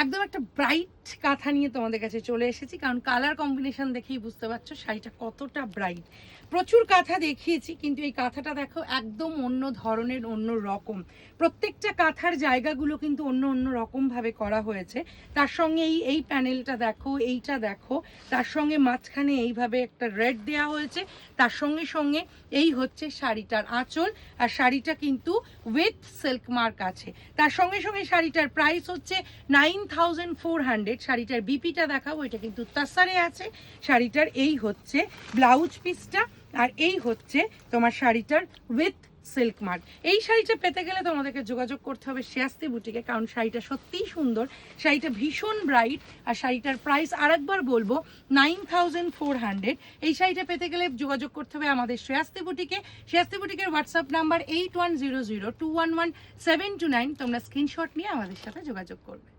একদম একটা ব্রাইট কাঁথা নিয়ে তোমাদের কাছে চলে এসেছি, কারণ কালার কম্বিনেশন দেখেই বুঝতে পারছো শাড়িটা কতটা ব্রাইট। প্রচুর কাঁথা দেখিয়েছি, কিন্তু এই কাঁথাটা দেখো একদম অন্য ধরনের, অন্য রকম। প্রত্যেকটা কাঁথার জায়গাগুলো কিন্তু অন্য অন্য রকমভাবে করা হয়েছে। তার সঙ্গে এই প্যানেলটা দেখো, এইটা দেখো, তার সঙ্গে মাঝখানে এইভাবে একটা রেড দেওয়া হয়েছে। তার সঙ্গে সঙ্গে এই হচ্ছে শাড়িটার আঁচল, আর শাড়িটা কিন্তু উইথ সিল্ক মার্ক আছে। তার সঙ্গে সঙ্গে শাড়িটার প্রাইস হচ্ছে 9400। শাড়িটার বিপিটা দেখাবো, এটা কিন্তু তাসারে আছে। শাড়িটার এই হচ্ছে ব্লাউজ পিসটা, আর এই হচ্ছে তোমার শাড়িটার উইথ সিল্ক মার্ক। এই শাড়িটা পেতে গেলে তোমাদেরকে যোগাযোগ করতে হবে শ্রেয়াস্তি বুটিকে, কারণ শাড়িটা সত্যিই সুন্দর, শাড়িটা ভীষণ ব্রাইট। আর শাড়িটার প্রাইস আরেকবার বলবো 9400। এই শাড়িটা পেতে গেলে যোগাযোগ করতে হবে আমাদের শ্রেয়াস্তি বুটিকে। শ্রেয়াস্তি বুটিকের হোয়াটসঅ্যাপ নাম্বার 8100211729। তোমরা স্ক্রিনশট নিয়ে আমাদের সাথে যোগাযোগ করবে।